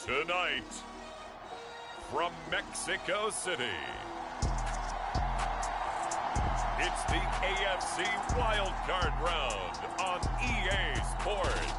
Tonight, from Mexico City, it's the AFC Wildcard round on EA Sports.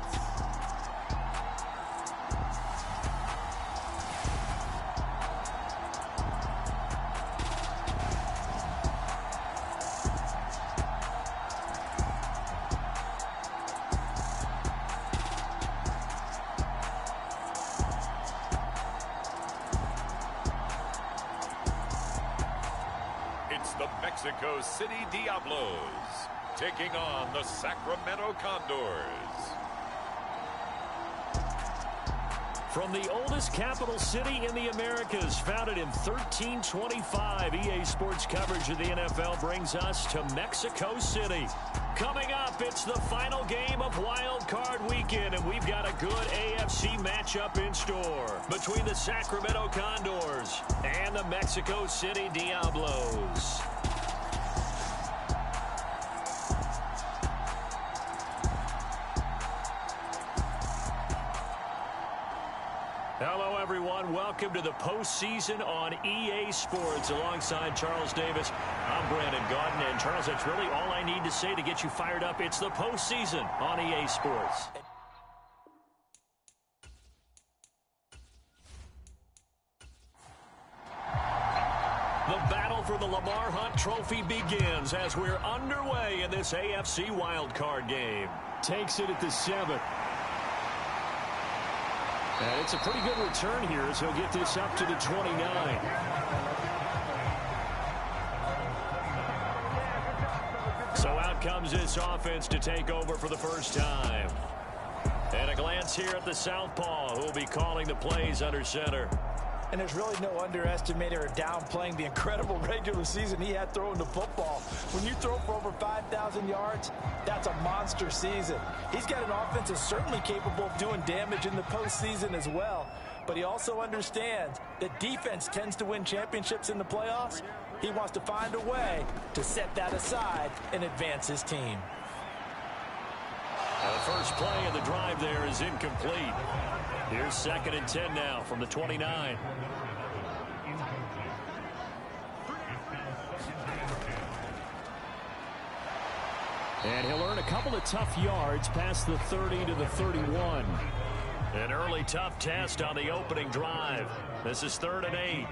It's the Mexico City Diablos taking on the Sacramento Condors. From the oldest capital city in the Americas, founded in 1325, EA Sports coverage of the NFL brings us to Mexico City. Coming up, it's the final game of Wild Card Weekend, and we've got a good AFC matchup in store between the Sacramento Condors and the Mexico City Diablos. Hello, everyone. Welcome to the postseason on EA Sports. Alongside Charles Davis, I'm Brandon Gaudin. And, Charles, that's really all I need to say to get you fired up. It's the postseason on EA Sports. The battle for the Lamar Hunt Trophy begins as we're underway in this AFC wildcard game. Takes it at the 7th. And it's a pretty good return here as he'll get this up to the 29. So out comes this offense to take over for the first time. And a glance here at the southpaw, who will be calling the plays under center. And there's really no underestimating or downplaying the incredible regular season he had throwing the football. When you throw for over 5,000 yards, that's a monster season. He's got an offense that's certainly capable of doing damage in the postseason as well. But he also understands that defense tends to win championships in the playoffs. He wants to find a way to set that aside and advance his team. Now the first play of the drive there is incomplete. Here's 2nd and 10 now from the 29. And he'll earn a couple of tough yards past the 30 to the 31. An early tough test on the opening drive. This is 3rd and 8.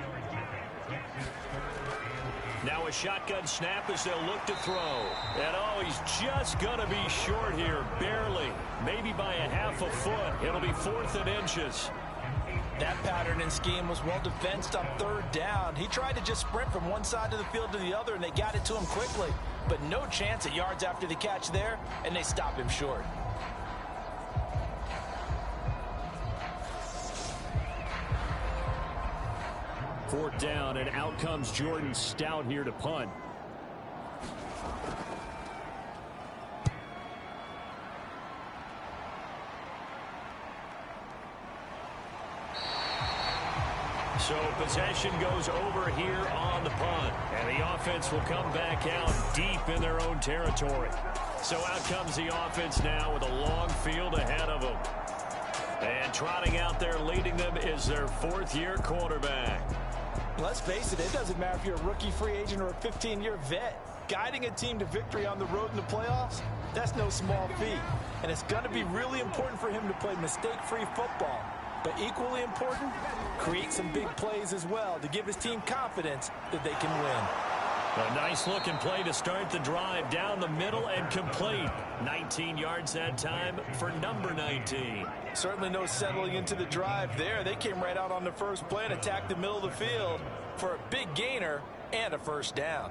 Now a shotgun snap as they'll look to throw. And oh, he's just going to be short here, barely. Maybe by a half a foot. It'll be 4th and inches. That pattern and scheme was well defensed on 3rd down. He tried to just sprint from one side of the field to the other, and they got it to him quickly. But no chance at yards after the catch there, and they stop him short. Fourth down, and out comes Jordan Stout here to punt. So possession goes over here on the punt, and the offense will come back out deep in their own territory. So out comes the offense now with a long field ahead of them. And trotting out there leading them is their 4th-year quarterback. Let's face it, it doesn't matter if you're a rookie free agent or a 15-year vet. Guiding a team to victory on the road in the playoffs, that's no small feat. And it's going to be really important for him to play mistake-free football. But equally important, create some big plays as well to give his team confidence that they can win. A nice-looking play to start the drive down the middle and complete. 19 yards that time for number 19. Certainly no settling into the drive there. They came right out on the first play and attacked the middle of the field for a big gainer and a first down.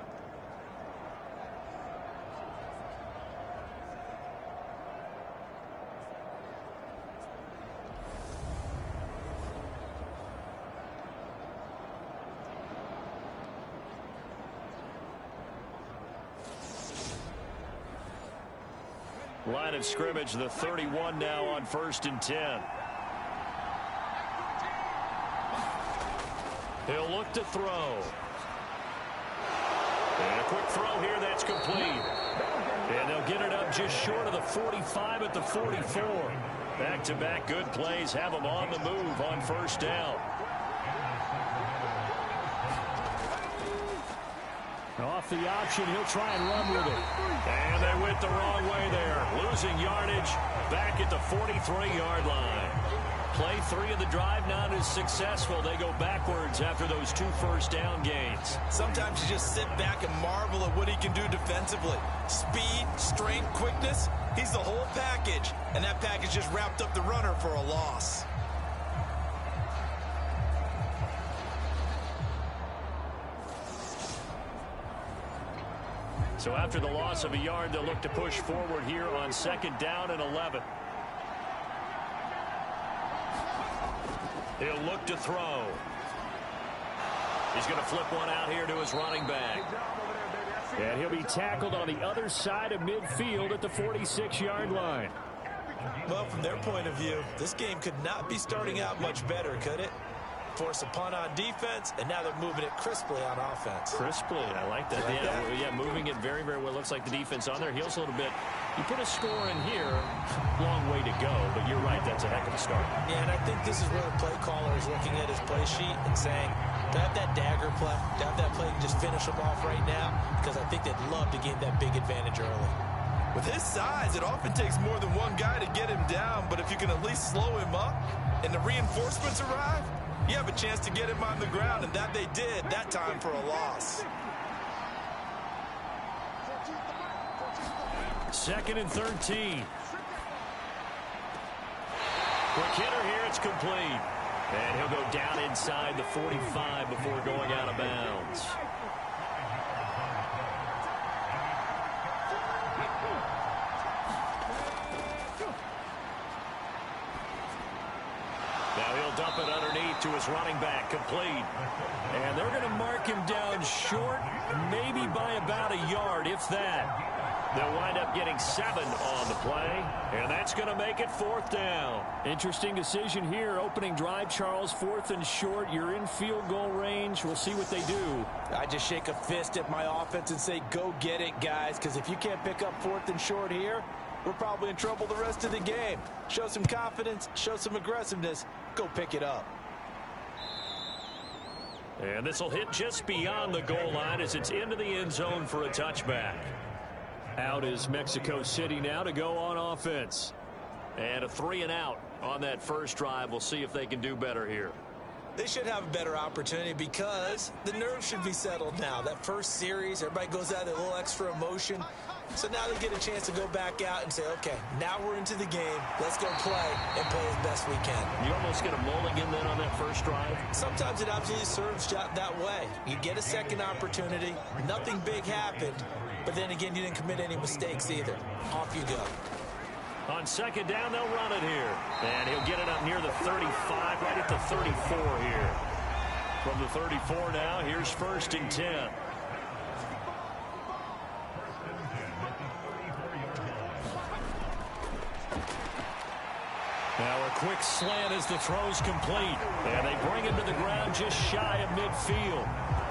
Line of scrimmage, the 31 now on 1st and 10. He'll look to throw. And a quick throw here, that's complete. And they'll get it up just short of the 45 at the 44. Back-to-back good plays have them on the move on first down. Off the option, he'll try and run with it. And they went the wrong way there. Losing yardage back at the 43-yard line. Play 3 of the drive not as successful. They go backwards after those 2 first-down gains. Sometimes you just sit back and marvel at what he can do defensively. Speed, strength, quickness. He's the whole package. And that package just wrapped up the runner for a loss. So after the loss of a yard, they'll look to push forward here on 2nd down and 11. He'll look to throw. He's going to flip one out here to his running back. And he'll be tackled on the other side of midfield at the 46-yard line. Well, from their point of view, this game could not be starting out much better, could it? Force a punt on defense, and now they're moving it crisply on offense. Crisply, I like that. Yeah, moving it very, very well. Looks like the defense on their heels a little bit. You put a score in here, long way to go, but you're right, that's a heck of a start. Yeah, and I think this is where the play caller is looking at his play sheet and saying, to have that dagger play, to have that play and just finish them off right now, because I think they'd love to gain that big advantage early. With his size, it often takes more than one guy to get him down, but if you can at least slow him up and the reinforcements arrive, you have a chance to get him on the ground, and that they did that time for a loss. 2nd and 13. Quick hitter here, it's complete. And he'll go down inside the 45 before going out of bounds. Now he'll dump it underneath to his running back, complete. And they're going to mark him down short, maybe by about a yard, if that. They'll wind up getting 7 on the play, and that's going to make it 4th down. Interesting decision here. Opening drive, Charles, 4th and short. You're in field goal range. We'll see what they do. I just shake a fist at my offense and say, go get it, guys, because if you can't pick up 4th and short here, we're probably in trouble the rest of the game. Show some confidence, show some aggressiveness, go pick it up. And this will hit just beyond the goal line as it's into the end zone for a touchback. Out is Mexico City now to go on offense. And a 3 and out on that first drive. We'll see if they can do better here. They should have a better opportunity because the nerves should be settled now. That first series, everybody goes out with a little extra emotion. So now they get a chance to go back out and say, okay, now we're into the game. Let's go play and play as best we can. You almost get a mulligan then on that first drive? Sometimes it absolutely serves that way. You get a second opportunity. Nothing big happened. But then again, you didn't commit any mistakes either. Off you go. On 2nd down, they'll run it here. And he'll get it up near the 35, right at the 34 here. From the 34 now, here's 1st and 10. Now a quick slant as the throw's complete. And they bring him to the ground just shy of midfield.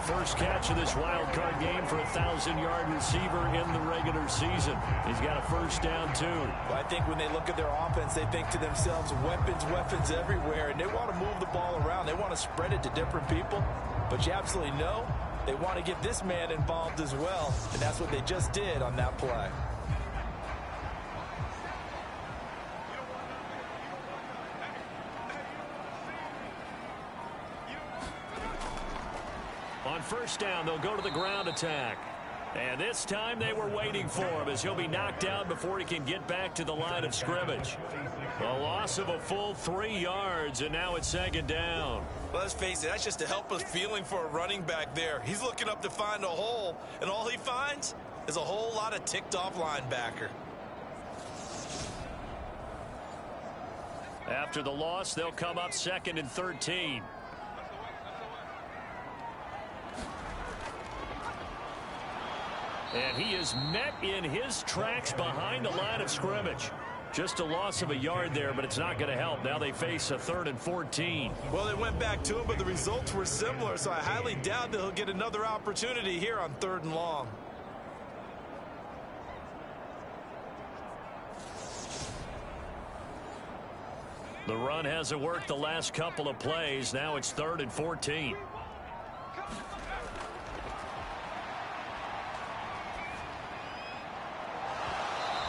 First catch of this wild card game for a 1,000-yard receiver in the regular season. He's got a first down, too. Well, I think when they look at their offense, they think to themselves, weapons, weapons everywhere. And they want to move the ball around. They want to spread it to different people. But you absolutely know they want to get this man involved as well. And that's what they just did on that play. On first down, they'll go to the ground attack. And this time they were waiting for him as he'll be knocked down before he can get back to the line of scrimmage. A loss of a full 3 yards, and now it's 2nd down. Well, let's face it, that's just a helpless feeling for a running back there. He's looking up to find a hole, and all he finds is a whole lot of ticked-off linebacker. After the loss, they'll come up 2nd and 13. And he is met in his tracks behind the line of scrimmage. Just a loss of a yard there, but it's not going to help. Now they face a 3rd and 14. Well, they went back to him, but the results were similar, so I highly doubt that he'll get another opportunity here on 3rd and long. The run hasn't worked the last couple of plays. Now it's 3rd and 14.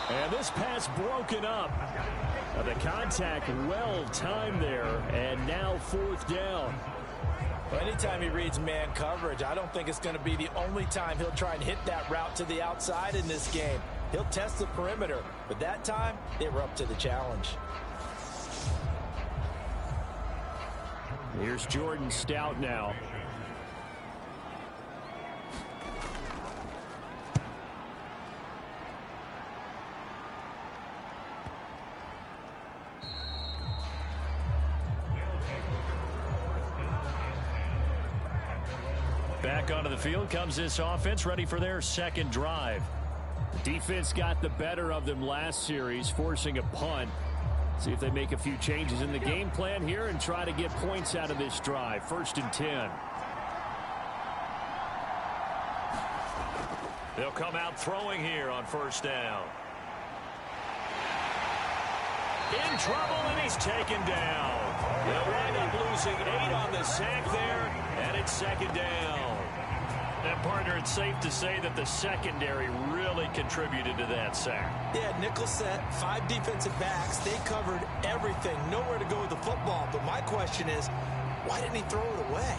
And this pass broken up. The contact well timed there, and now 4th down. Well, anytime he reads man coverage, I don't think it's going to be the only time he'll try and hit that route to the outside in this game. He'll test the perimeter, but that time they were up to the challenge. Here's Jordan Stout now. Back onto the field comes this offense, ready for their second drive. The defense got the better of them last series, forcing a punt. See if they make a few changes in the game plan here and try to get points out of this drive. 1st and 10. They'll come out throwing here on 1st down. In trouble, and he's taken down. They'll wind up losing 8 on the sack there, and it's 2nd down. And, partner, it's safe to say that the secondary really contributed to that sack. Yeah, nickel set, 5 defensive backs. They covered everything, nowhere to go with the football. But my question is, why didn't he throw it away?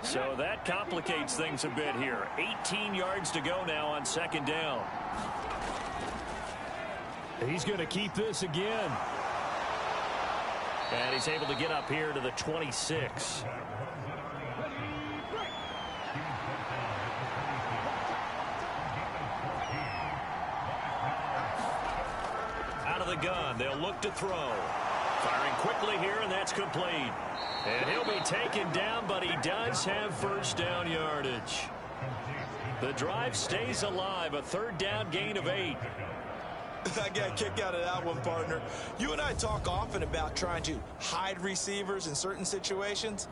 So that complicates things a bit here. 18 yards to go now on 2nd down. He's going to keep this again. And he's able to get up here to the 26. Out of the gun, they'll look to throw. Firing quickly here, and that's complete. And he'll be taken down, but he does have 1st down yardage. The drive stays alive, a 3rd down gain of 8. I got a kick out of that one, partner. You and I talk often about trying to hide receivers in certain situations,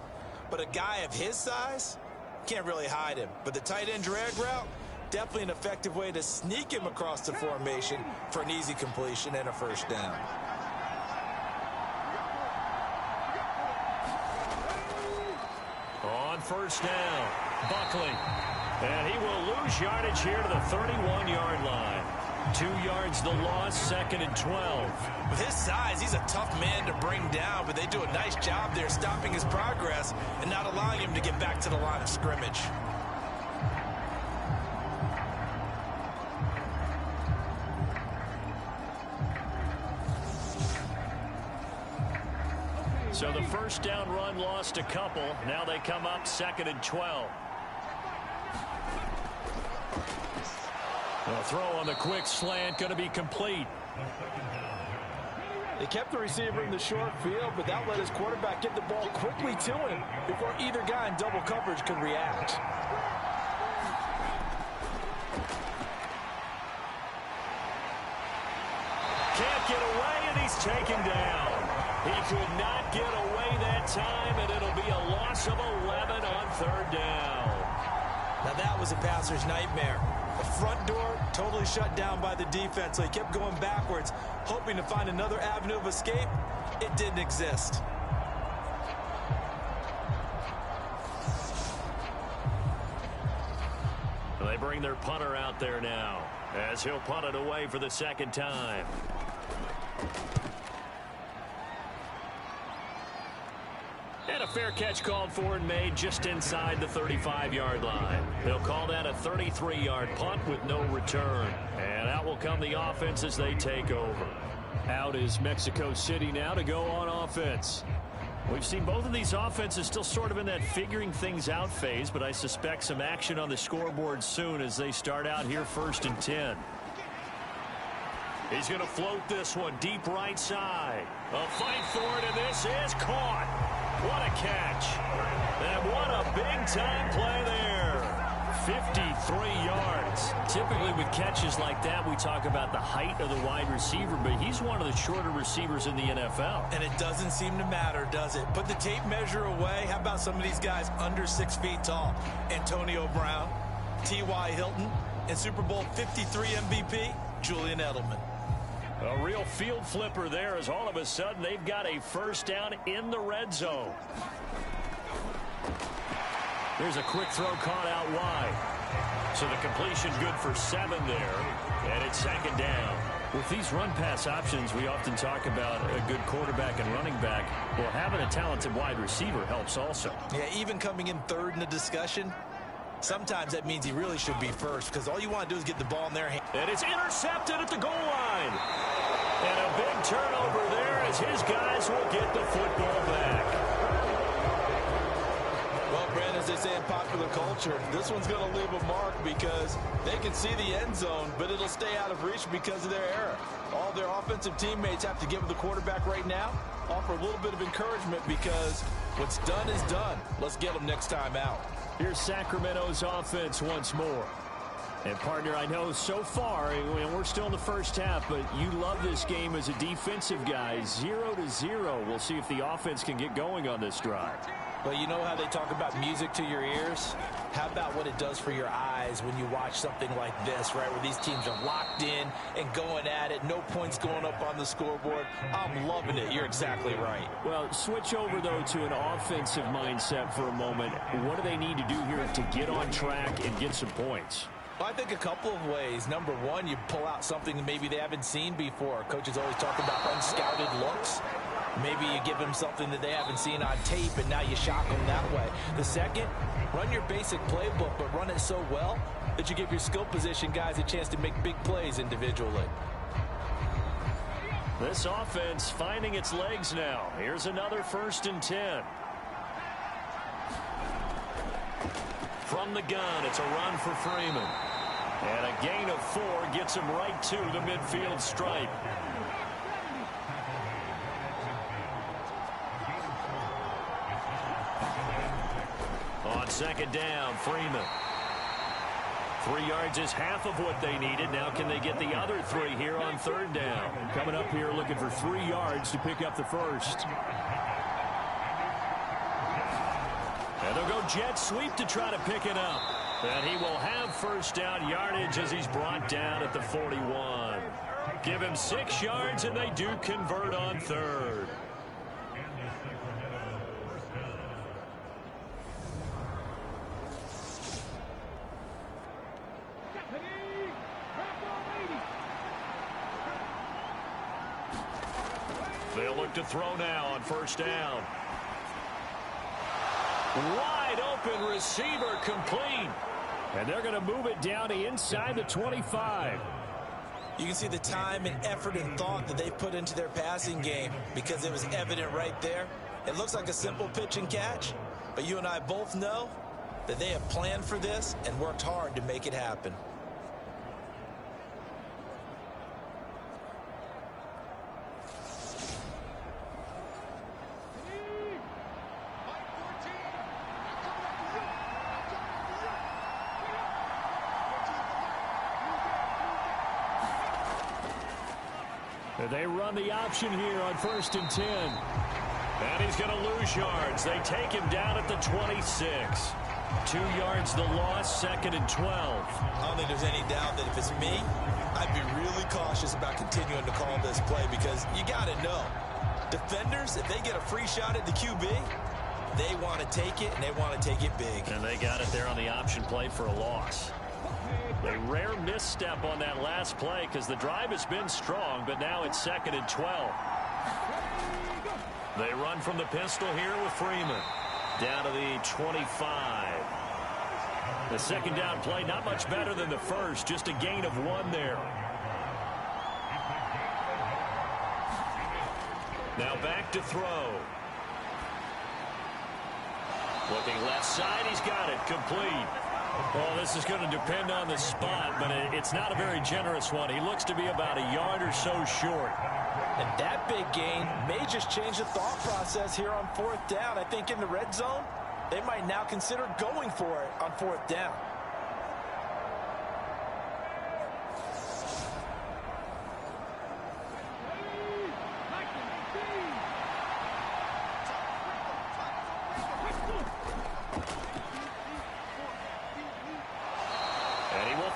but a guy of his size can't really hide him. But the tight end drag route, definitely an effective way to sneak him across the formation for an easy completion and a 1st down. On 1st down, Buckley. And he will lose yardage here to the 31-yard line. 2 yards the loss, 2nd and 12. With his size, he's a tough man to bring down, but they do a nice job there stopping his progress and not allowing him to get back to the line of scrimmage. So the 1st down run lost a couple. Now they come up 2nd and 12. A throw on the quick slant, going to be complete. They kept the receiver in the short field, but that let his quarterback get the ball quickly to him before either guy in double coverage could react. Can't get away, and he's taken down. He could not get away that time, and it'll be a loss of 11 on 3rd down. Now that was a passer's nightmare. The front door totally shut down by the defense, so he kept going backwards, hoping to find another avenue of escape. It didn't exist. They bring their punter out there now, as he'll punt it away for the 2nd time. And a fair catch called for and made just inside the 35-yard line. They'll call that a 33-yard punt with no return. And out will come the offense as they take over. Out is Mexico City now to go on offense. We've seen both of these offenses still sort of in that figuring things out phase, but I suspect some action on the scoreboard soon as they start out here 1st and 10. He's going to float this one deep right side. A fight for it, and this is caught. What a catch. And what a big-time play there. 53 yards. yards. Typically with catches like that, we talk about the height of the wide receiver, but he's one of the shorter receivers in the NFL. And it doesn't seem to matter, does it? Put the tape measure away. How about some of these guys under 6 feet tall? Antonio Brown, T.Y. Hilton, and Super Bowl 53 MVP, Julian Edelman. A real field flipper there as all of a sudden they've got a first down in the red zone. There's a quick throw caught out wide. So the completion good for 7 there. And it's second down. With these run-pass options, we often talk about a good quarterback and running back. Well, having a talented wide receiver helps also. Yeah, even coming in third in the discussion, sometimes that means he really should be first because all you want to do is get the ball in their hand. And it's intercepted at the goal line. And a big turnover there as his guys will get the football back. Well, Brandon, as they say in popular culture, this one's going to leave a mark because they can see the end zone, but it'll stay out of reach because of their error. All their offensive teammates have to give the quarterback right now, offer a little bit of encouragement because what's done is done. Let's get them next time out. Here's Sacramento's offense once more. And, partner, I know so far, we're still in the first half, but you love this game as a defensive guy. 0-0. We'll see if the offense can get going on this drive. Well, you know how they talk about music to your ears? How about what it does for your eyes when you watch something like this, right, where these teams are locked in and going at it, no points going up on the scoreboard? I'm loving it. You're exactly right. Well, switch over, though, to an offensive mindset for a moment. What do they need to do here to get on track and get some points? Well, I think a couple of ways. Number one, you pull out something that maybe they haven't seen before. Coaches always talk about unscouted looks. Maybe you give them something that they haven't seen on tape, and now you shock them that way. The second, run your basic playbook, but run it so well that you give your skill position guys a chance to make big plays individually. This offense finding its legs now. Here's another 1st and 10. From the gun, it's a run for Freeman. And a gain of 4 gets him right to the midfield stripe. On second down, Freeman. 3 yards is half of what they needed. Now can they get the other 3 here on 3rd down? Coming up here looking for 3 yards to pick up the first. And they'll go jet sweep to try to pick it up. And he will have first down yardage as he's brought down at the 41. Give him 6 yards, and they do convert on 3rd. They'll look to throw now on 1st down. Wide open receiver complete. And they're going to move it down to inside the 25. You can see the time and effort and thought that they've put into their passing game because it was evident right there. It looks like a simple pitch and catch, but you and I both know that they have planned for this and worked hard to make it happen. They run the option here on 1st and 10. And he's going to lose yards. They take him down at the 26. 2 yards the loss, 2nd and 12. I don't think there's any doubt that if it's me, I'd be really cautious about continuing to call this play because you got to know, defenders, if they get a free shot at the QB, they want to take it, and they want to take it big. And they got it there on the option play for a loss. A rare misstep on that last play because the drive has been strong, but now it's 2nd and 12. They run from the pistol here with Freeman. Down to the 25. The 2nd down play, not much better than the first, just a gain of 1 there. Now back to throw. Looking left side, he's got it, complete. Well, this is going to depend on the spot, but it's not a very generous one. He looks to be about a yard or so short. And that big gain may just change the thought process here on 4th down. I think in the red zone, they might now consider going for it on 4th down.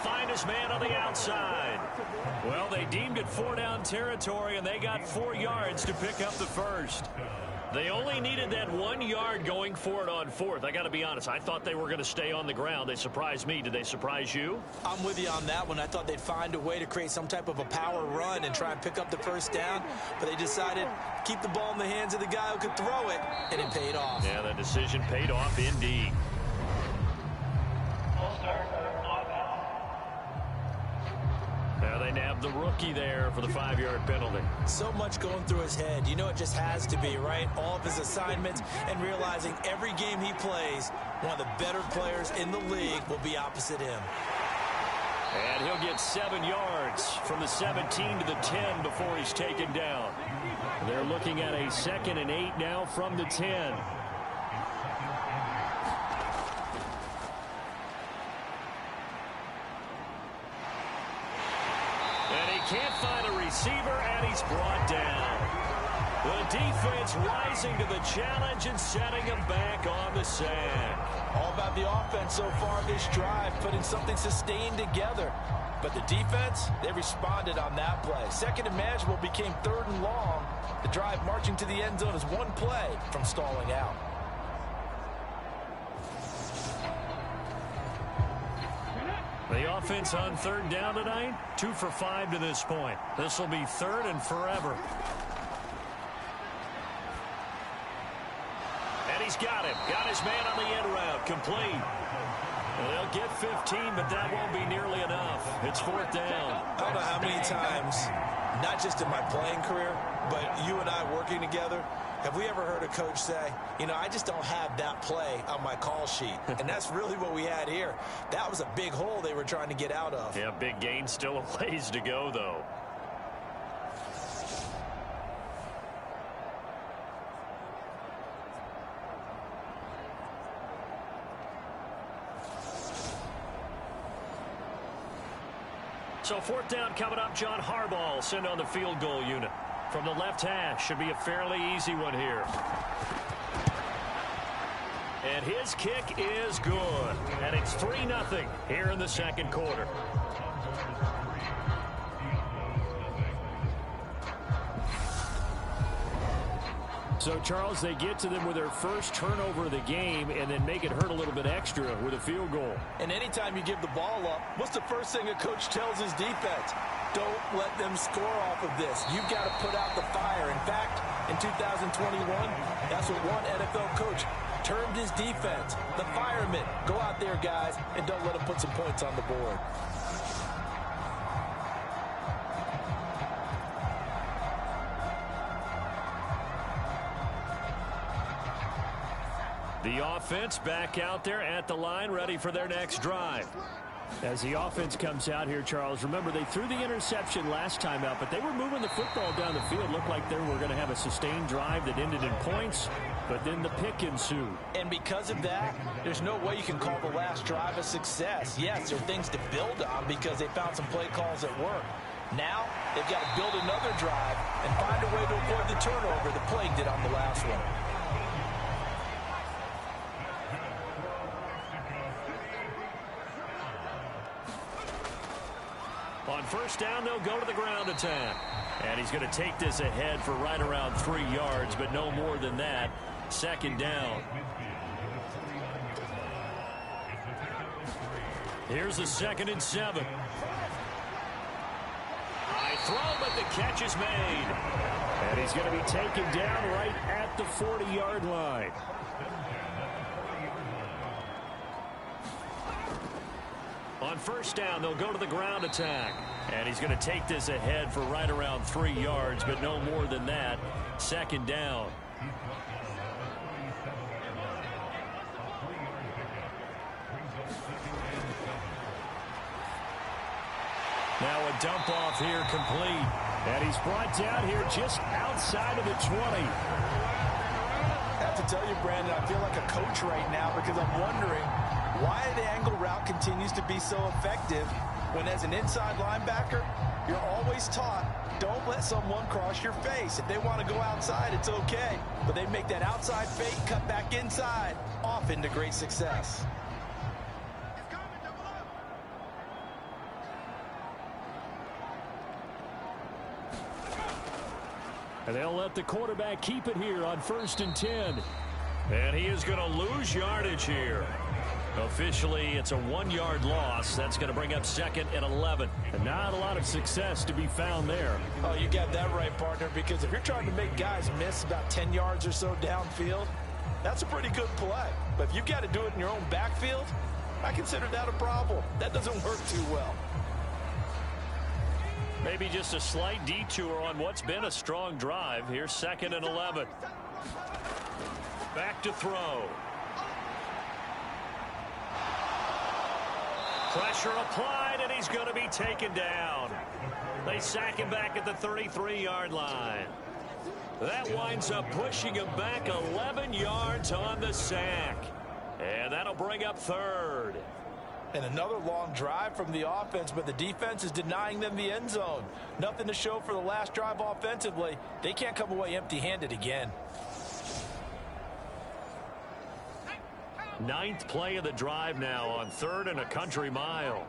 find his man on the outside. Well, they deemed it 4-down territory, and they got 4 yards to pick up the first. They only needed that 1 yard going for it on 4th. I got to be honest, I thought they were going to stay on the ground. They surprised me. Did they surprise you? I'm with you on that one. I thought they'd find a way to create some type of a power run and try and pick up the first down, but they decided to keep the ball in the hands of the guy who could throw it, and it paid off. Yeah, that decision paid off indeed. Now they nabbed the rookie there for the 5-yard penalty. So much going through his head. You know it just has to be, right? All of his assignments and realizing every game he plays, one of the better players in the league will be opposite him. And he'll get 7 yards from the 17 to the 10 before he's taken down. They're looking at a 2nd and 8 now from the 10. Can't find a receiver, and he's brought down. The defense rising to the challenge and setting him back on the sack. All about the offense so far this drive, putting something sustained together. But the defense, they responded on that play. 2nd and manageable became 3rd and long. The drive marching to the end zone is 1 play from stalling out. The offense on 3rd down tonight, 2 for 5 to this point. This will be 3rd and forever. And he's got him. Got his man on the end route. Complete. And they'll get 15, but that won't be nearly enough. It's 4th down. I don't know how many times, not just in my playing career, but you and I working together, have we ever heard a coach say, you know, I just don't have that play on my call sheet? And that's really what we had here. That was a big hole they were trying to get out of. Yeah, big gain, still a ways to go, though. So 4th down coming up. John Harbaugh sent on the field goal unit. From the left hash, should be a fairly easy one here. And his kick is good. And it's 3-0 here in the 2nd quarter. So, Charles, they get to them with their first turnover of the game and then make it hurt a little bit extra with a field goal. And anytime you give the ball up, what's the first thing a coach tells his defense? Don't let them score off of this. You've got to put out the fire. In fact, in 2021, that's what one NFL coach termed his defense. The firemen. Go out there, guys, and don't let them put some points on the board. The offense back out there at the line, ready for their next drive. As the offense comes out here, Charles, remember they threw the interception last time out, but they were moving the football down the field. Looked like they were going to have a sustained drive that ended in points, but then the pick ensued. And because of that, there's no way you can call the last drive a success. Yes, there are things to build on because they found some play calls that work. Now, they've got to build another drive and find a way to avoid the turnover the plague did on the last one. On 1st down, they'll go to the ground attack. And he's going to take this ahead for right around 3 yards, but no more than that. 2nd down. Here's the 2nd and 7. High throw, but the catch is made. And he's going to be taken down right at the 40-yard line. On 1st down, they'll go to the ground attack. And he's going to take this ahead for right around 3 yards, but no more than that. 2nd down. Now a dump off here complete. And he's brought down here just outside of the 20. I have to tell you, Brandon, I feel like a coach right now because I'm wondering why the angle route continues to be so effective when as an inside linebacker, you're always taught, don't let someone cross your face. If they want to go outside, it's okay. But they make that outside fake, cut back inside, off into great success. And they'll let the quarterback keep it here on 1st and 10. And he is going to lose yardage here. Officially, it's a 1-yard loss. That's going to bring up 2nd and 11. And not a lot of success to be found there. Oh, you got that right, partner, because if you're trying to make guys miss about 10 yards or so downfield, that's a pretty good play. But if you've got to do it in your own backfield, I consider that a problem. That doesn't work too well. Maybe just a slight detour on what's been a strong drive. Here's 2nd and 11. Back to throw. Pressure applied, and he's going to be taken down. They sack him back at the 33-yard line. That winds up pushing him back 11 yards on the sack. And that'll bring up 3rd. And another long drive from the offense, but the defense is denying them the end zone. Nothing to show for the last drive offensively. They can't come away empty-handed again. 9th play of the drive now on 3rd and a country mile.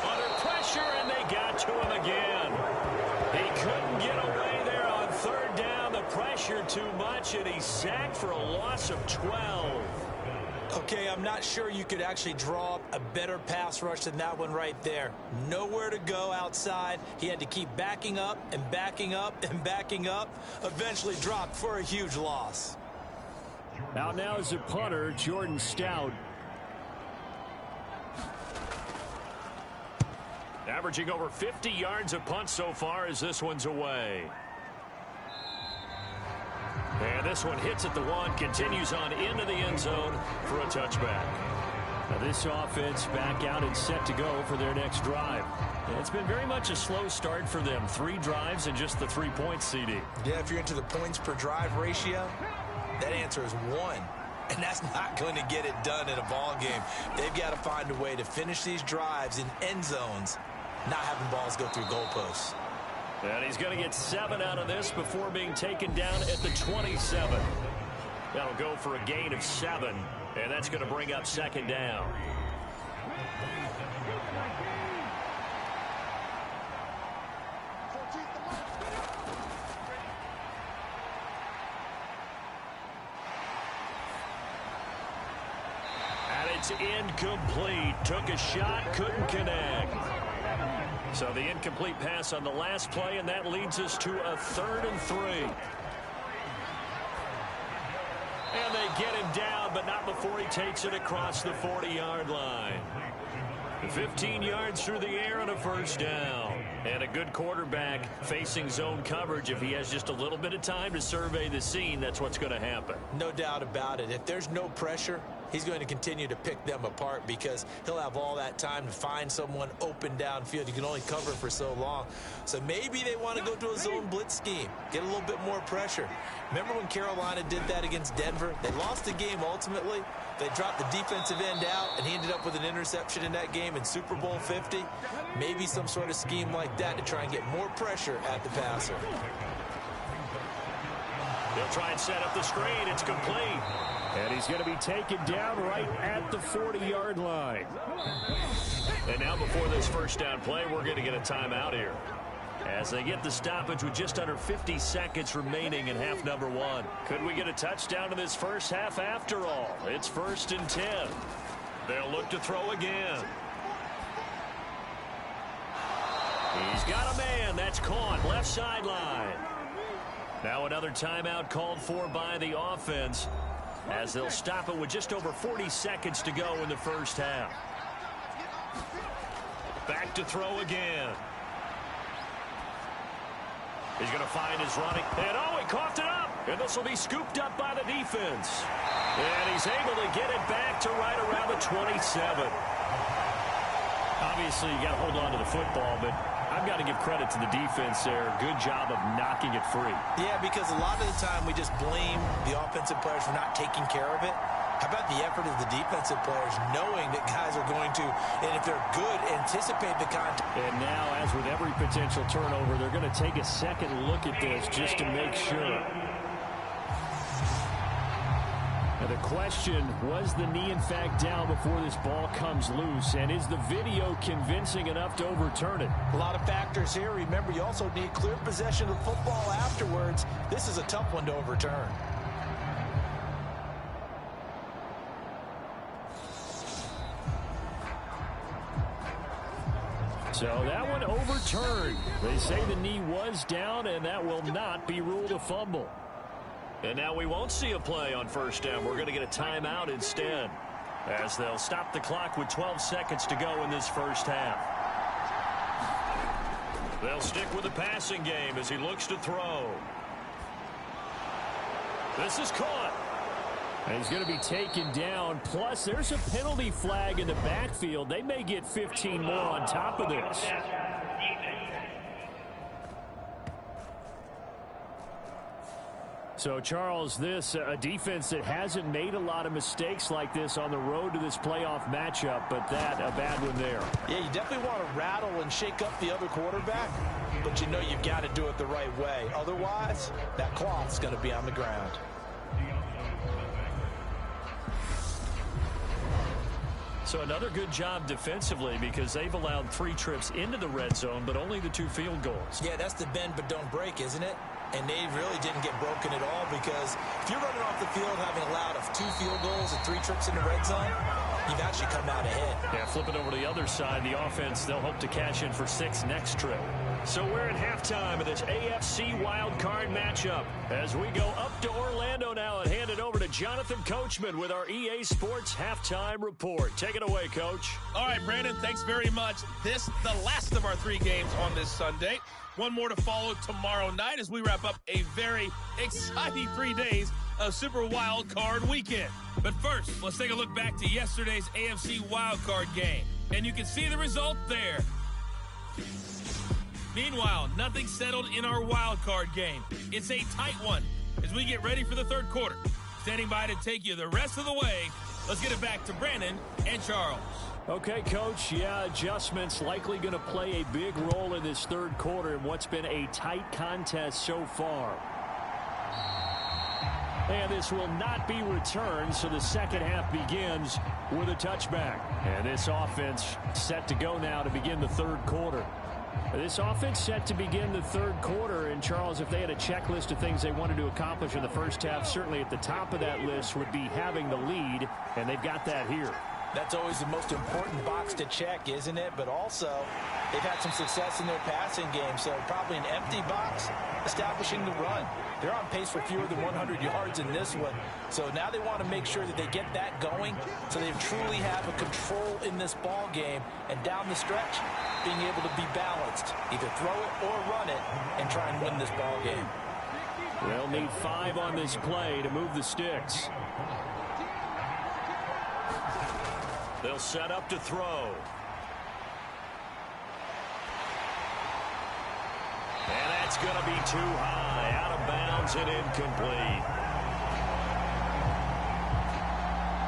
Under pressure, and they got to him again. He couldn't get away there on 3rd down. The pressure too much, and he's sacked for a loss of 12. Okay, I'm not sure you could actually draw up a better pass rush than that one right there. Nowhere to go outside. He had to keep backing up and backing up and backing up. Eventually dropped for a huge loss. Out now is a punter, Jordan Stout. Averaging over 50 yards a punt so far as this one's away. And this one hits at the 1, continues on into the end zone for a touchback. Now this offense back out and set to go for their next drive. It's been very much a slow start for them. 3 drives and just the 3 points, CD. Yeah, if you're into the points per drive ratio, that answer is 1. And that's not going to get it done in a ball game. They've got to find a way to finish these drives in end zones, not having balls go through goalposts. And he's going to get 7 out of this before being taken down at the 27. That'll go for a gain of 7, and that's going to bring up 2nd down. And it's incomplete. Took a shot, couldn't connect. So the incomplete pass on the last play, and that leads us to a 3rd and 3. And they get him down, but not before he takes it across the 40-yard line. 15 yards through the air and a 1st down. And a good quarterback facing zone coverage. If he has just a little bit of time to survey the scene, that's what's going to happen. No doubt about it. If there's no pressure, he's going to continue to pick them apart because he'll have all that time to find someone open downfield. You can only cover for so long. So maybe they want to go to a zone blitz scheme, get a little bit more pressure. Remember when Carolina did that against Denver? They lost the game ultimately. They dropped the defensive end out, and he ended up with an interception in that game in Super Bowl 50. Maybe some sort of scheme like that to try and get more pressure at the passer. They'll try and set up the screen. It's complete. And he's going to be taken down right at the 40-yard line. And now before this 1st down play, we're going to get a timeout here, as they get the stoppage with just under 50 seconds remaining in half number 1. Could we get a touchdown in this first half after all? It's 1st and 10. They'll look to throw again. He's got a man. That's caught. Left sideline. Now another timeout called for by the offense, as they'll stop it with just over 40 seconds to go in the first half. Back to throw again. He's going to find his running. And he coughed it up. And this will be scooped up by the defense. And he's able to get it back to right around the 27. Obviously, you got to hold on to the football, but I've got to give credit to the defense there. Good job of knocking it free. Yeah, because a lot of the time we just blame the offensive players for not taking care of it. How about the effort of the defensive players knowing that guys are going to, and if they're good, anticipate the contact. And now, as with every potential turnover, they're going to take a second look at this just to make sure. And the question, was the knee in fact down before this ball comes loose? And is the video convincing enough to overturn it? A lot of factors here. Remember, you also need clear possession of the football afterwards. This is a tough one to overturn. So that one overturned. They say the knee was down, and that will not be ruled a fumble. And now we won't see a play on first down. We're going to get a timeout instead, as they'll stop the clock with 12 seconds to go in this first half. They'll stick with the passing game as he looks to throw. This is caught. And he's going to be taken down. Plus, there's a penalty flag in the backfield. They may get 15 more on top of this. So, Charles, this a defense that hasn't made a lot of mistakes like this on the road to this playoff matchup, but that a bad one there. Yeah, you definitely want to rattle and shake up the other quarterback, but you know you've got to do it the right way. Otherwise, that cloth's going to be on the ground. So another good job defensively because they've allowed 3 trips into the red zone, but only the 2 field goals. Yeah, that's the bend but don't break, isn't it? And they really didn't get broken at all because if you're running off the field having allowed 2 field goals and 3 trips in the red zone, you've actually come out ahead. Yeah, flip it over to the other side. The offense, they'll hope to cash in for 6 next trip. So we're at halftime of this AFC Wildcard matchup as we go up to Orlando now and hand it over to Jonathan Coachman with our EA Sports Halftime Report. Take it away, Coach. All right, Brandon, thanks very much. This, the last of our 3 games on this Sunday. One more to follow tomorrow night as we wrap up a very exciting 3 days of Super Wildcard weekend. But first, let's take a look back to yesterday's AFC Wildcard game. And you can see the result there. Meanwhile, nothing settled in our wildcard game. It's a tight one as we get ready for the third quarter. Standing by to take you the rest of the way, let's get it back to Brandon and Charles. Okay, Coach, yeah, adjustments likely going to play a big role in this third quarter in what's been a tight contest so far. And this will not be returned, so the second half begins with a touchback. And this offense set to go now to begin the third quarter. This offense set to begin the third quarter, and Charles, if they had a checklist of things they wanted to accomplish in the first half, certainly at the top of that list would be having the lead, and they've got that here. That's always the most important box to check, isn't it? But also, they've had some success in their passing game, so probably an empty box, establishing the run. They're on pace for fewer than 100 yards in this one. So now they want to make sure that they get that going so they truly have a control in this ball game. And down the stretch, being able to be balanced. Either throw it or run it and try and win this ball game. They'll need 5 on this play to move the sticks. They'll set up to throw. And that's going to be too high, out of bounds and incomplete.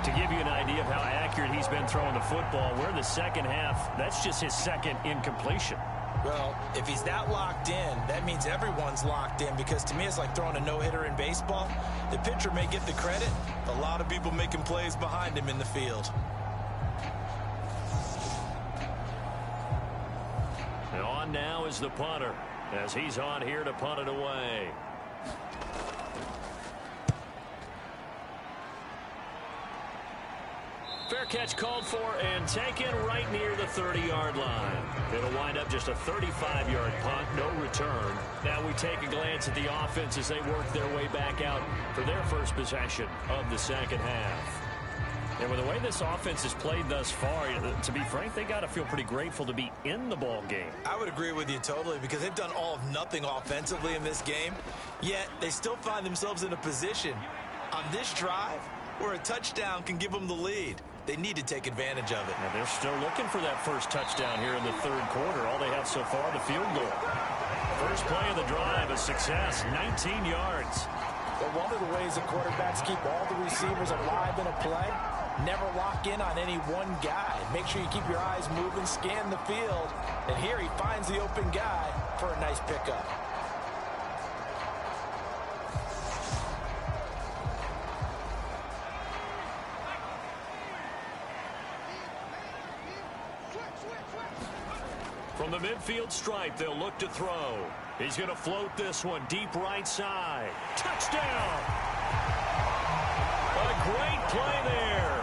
To give you an idea of how accurate he's been throwing the football, we're in the second half. That's just his second incompletion. Well, if he's that locked in, that means everyone's locked in because to me it's like throwing a no-hitter in baseball. The pitcher may get the credit, a lot of people making plays behind him in the field. And on now is the punter, as he's on here to punt it away. Fair catch called for and taken right near the 30-yard line. It'll wind up just a 35-yard punt, no return. Now we take a glance at the offense as they work their way back out for their first possession of the second half. And with the way this offense has played thus far, to be frank, they got to feel pretty grateful to be in the ball game. I would agree with you totally because they've done all of nothing offensively in this game, yet they still find themselves in a position on this drive where a touchdown can give them the lead. They need to take advantage of it. And they're still looking for that first touchdown here in the third quarter. All they have so far, the field goal. First play of the drive, a success, 19 yards. But one of the ways the quarterbacks keep all the receivers alive in a play, never lock in on any one guy. Make sure you keep your eyes moving, scan the field. And here he finds the open guy for a nice pickup. From the midfield stripe, they'll look to throw. He's going to float this one deep right side. Touchdown! A great play there.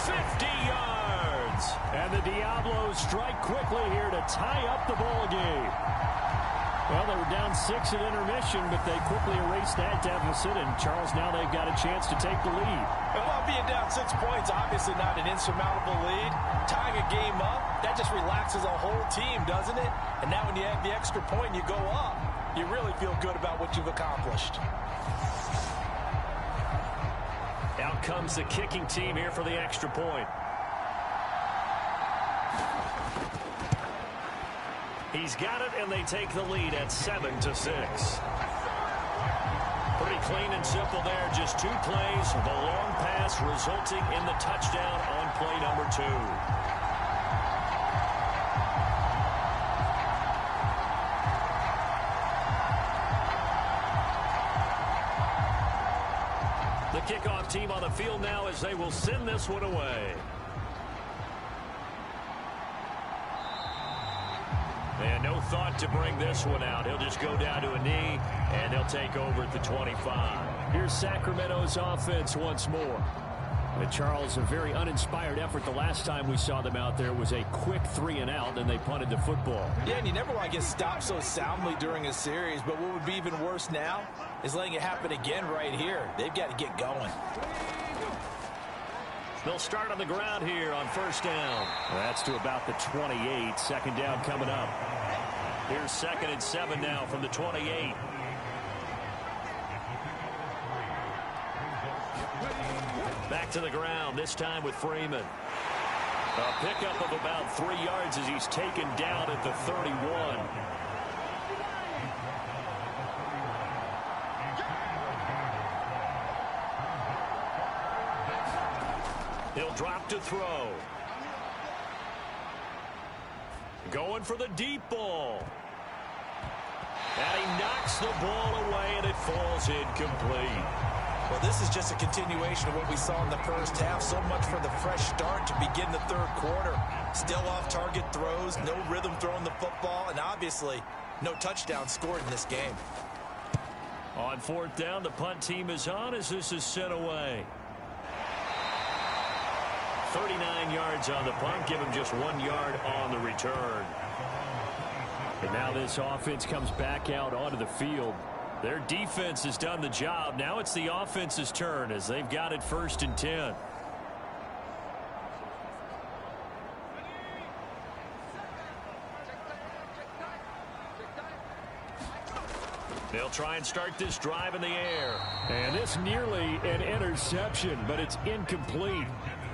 50 yards. And the Diablos strike quickly here to tie up the ball game. Well, they were down 6 at intermission, but they quickly erased that deficit. And, Charles, now they've got a chance to take the lead. Well, being down 6 points, obviously not an insurmountable lead. Tying a game up, that just relaxes a whole team, doesn't it? And now when you have the extra point and you go up, you really feel good about what you've accomplished. Out comes the kicking team here for the extra point. He's got it, and they take the lead at 7-6. Pretty clean and simple there. Just 2 plays. The long pass resulting in the touchdown on play number 2. The kickoff team on the field now as they will send this one away. And no thought to bring this one out. He'll just go down to a knee, and he'll take over at the 25. Here's Sacramento's offense once more. But Charles, a very uninspired effort the last time we saw them out there was a quick 3 and out, and they punted the football. Yeah, and you never want to get stopped so soundly during a series, but what would be even worse now is letting it happen again right here. They've got to get going. They'll start on the ground here on first down. That's to about the 28. Second down coming up. Here's 2nd and 7 now from the 28. Back to the ground, this time with Freeman. A pickup of about 3 yards as he's taken down at the 31. He'll drop to throw. Going for the deep ball. And he knocks the ball away, and it falls incomplete. Well, this is just a continuation of what we saw in the first half. So much for the fresh start to begin the third quarter. Still off-target throws, no rhythm throwing the football, and obviously no touchdown scored in this game. On 4th down, the punt team is on as this is sent away. 39 yards on the punt, give him just 1 yard on the return. And now this offense comes back out onto the field. Their defense has done the job. Now it's the offense's turn as they've got it 1st and 10. They'll try and start this drive in the air. And this nearly an interception, but it's incomplete.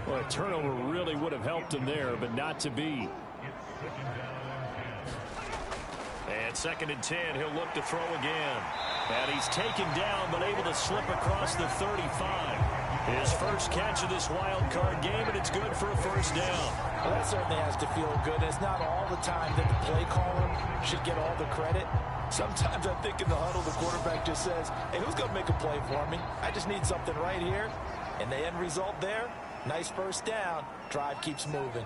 Well, a turnover really would have helped him there, but not to be. And 2nd and 10, he'll look to throw again. And he's taken down, but able to slip across the 35. His first catch of this wild card game, and it's good for a first down. Well, that certainly has to feel good. It's not all the time that the play caller should get all the credit. Sometimes I think in the huddle, the quarterback just says, hey, who's going to make a play for me? I just need something right here. And the end result there, nice first down. Drive keeps moving.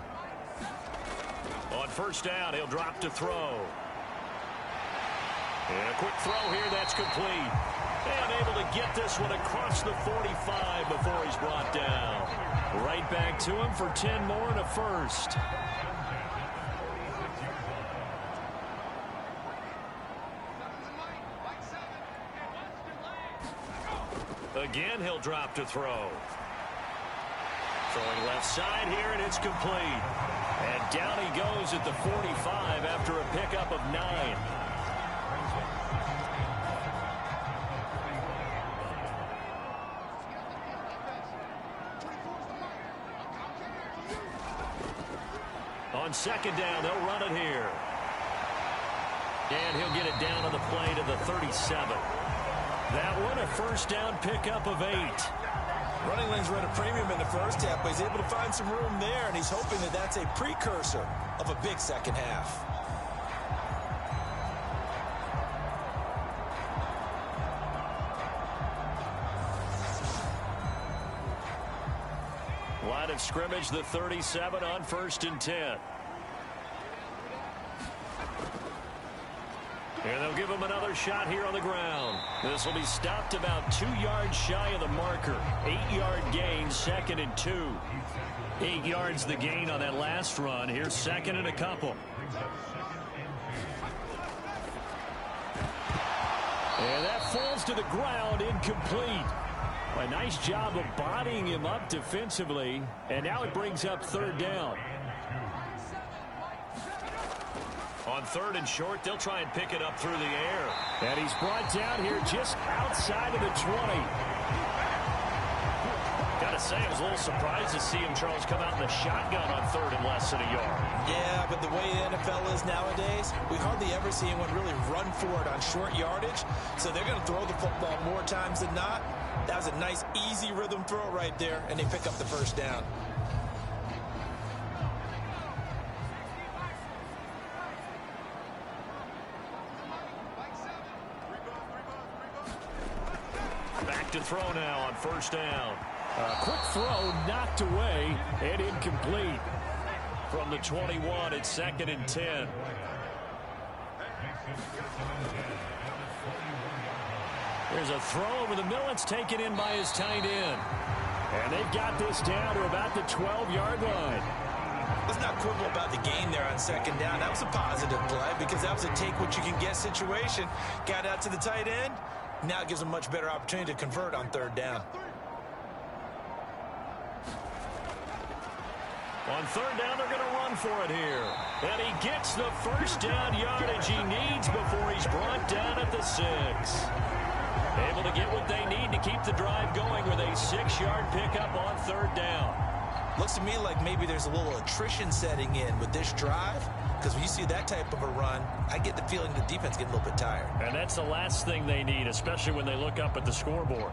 On first down, he'll drop to throw. And a quick throw here, that's complete. And able to get this one across the 45 before he's brought down. Right back to him for 10 more and a first. Again, he'll drop to throw. Throwing left side here, and it's complete. And down he goes at the 45 after a pickup of 9. On 2nd down, they'll run it here. And he'll get it down on the play to the 37. That one, a first down pickup of 8. Running lanes were at a premium in the first half, but he's able to find some room there, and he's hoping that that's a precursor of a big second half. Line of scrimmage, the 37 on 1st and 10. And they'll give him another shot here on the ground. This will be stopped about 2 yards shy of the marker. 8-yard gain, 2nd and 2. 8 yards the gain on that last run. Here's 2nd and a couple. And that falls to the ground, incomplete. A nice job of bodying him up defensively. And now it brings up 3rd down. On 3rd and short, they'll try and pick it up through the air. And he's brought down here just outside of the 20. Gotta say, I was a little surprised to see him, Charles, come out in the shotgun on 3rd and less than a yard. Yeah, but the way the NFL is nowadays, we hardly ever see anyone really run for it on short yardage. So they're going to throw the football more times than not. That was a nice, easy rhythm throw right there, and they pick up the 1st down. Back to throw now on 1st down. Quick throw knocked away and incomplete. From the 21, it's 2nd and 10. There's a throw over the middle. It's taken in by his tight end. And they've got this down to about the 12-yard line. Let's not quibble about the gain there on 2nd down. That was a positive play because that was a take-what-you-can-get situation. Got out to the tight end. Now it gives them a much better opportunity to convert on 3rd down. On 3rd down, they're going to run for it here. And he gets the 1st down yardage he needs before he's brought down at the 6. Able to get what they need to keep the drive going with a 6-yard pickup on 3rd down. Looks to me like maybe there's a little attrition setting in with this drive, because when you see that type of a run, I get the feeling the defense getting a little bit tired. And that's the last thing they need, especially when they look up at the scoreboard.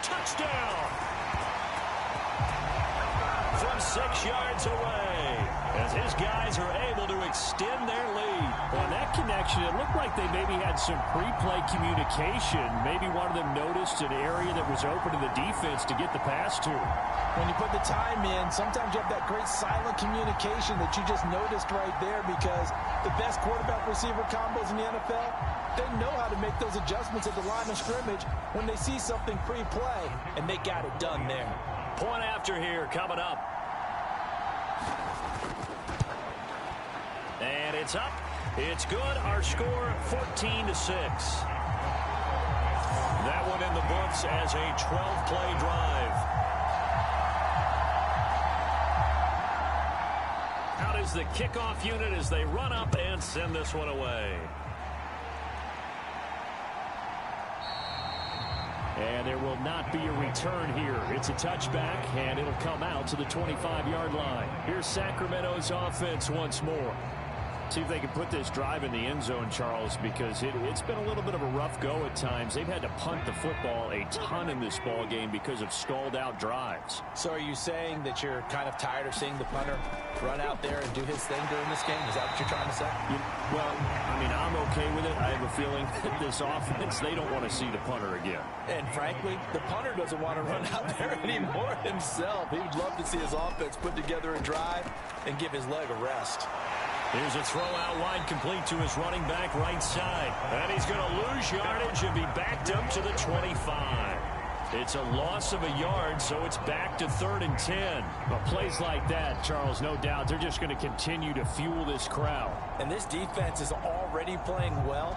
Touchdown! From 6 yards away, as his guys are able to extend their lead. On that connection, it looked like they maybe had some pre-play communication. Maybe one of them noticed an area that was open to the defense to get the pass to. When you put the time in, sometimes you have that great silent communication that you just noticed right there, because the best quarterback-receiver combos in the NFL, they know how to make those adjustments at the line of scrimmage when they see something pre-play, and they got it done there. Point after here coming up. And it's up. It's good. Our score 14-6. That one in the books as a 12-play drive. Out is the kickoff unit as they run up and send this one away. And there will not be a return here. It's a touchback, and it'll come out to the 25-yard line. Here's Sacramento's offense once more. See if they can put this drive in the end zone, Charles, because it's been a little bit of a rough go at times. They've had to punt the football a ton in this ball game because of stalled-out drives. So are you saying that you're kind of tired of seeing the punter run out there and do his thing during this game? Is that what you're trying to say? Well, I mean, I'm okay with it. I have a feeling that this offense, they don't want to see the punter again. And frankly, the punter doesn't want to run out there anymore himself. He would love to see his offense put together a drive and give his leg a rest. Here's a throw out wide, complete to his running back right side. And he's going to lose yardage and be backed up to the 25. It's a loss of a yard, so it's back to 3rd and 10. But plays like that, Charles, no doubt, they're just going to continue to fuel this crowd. And this defense is already playing well,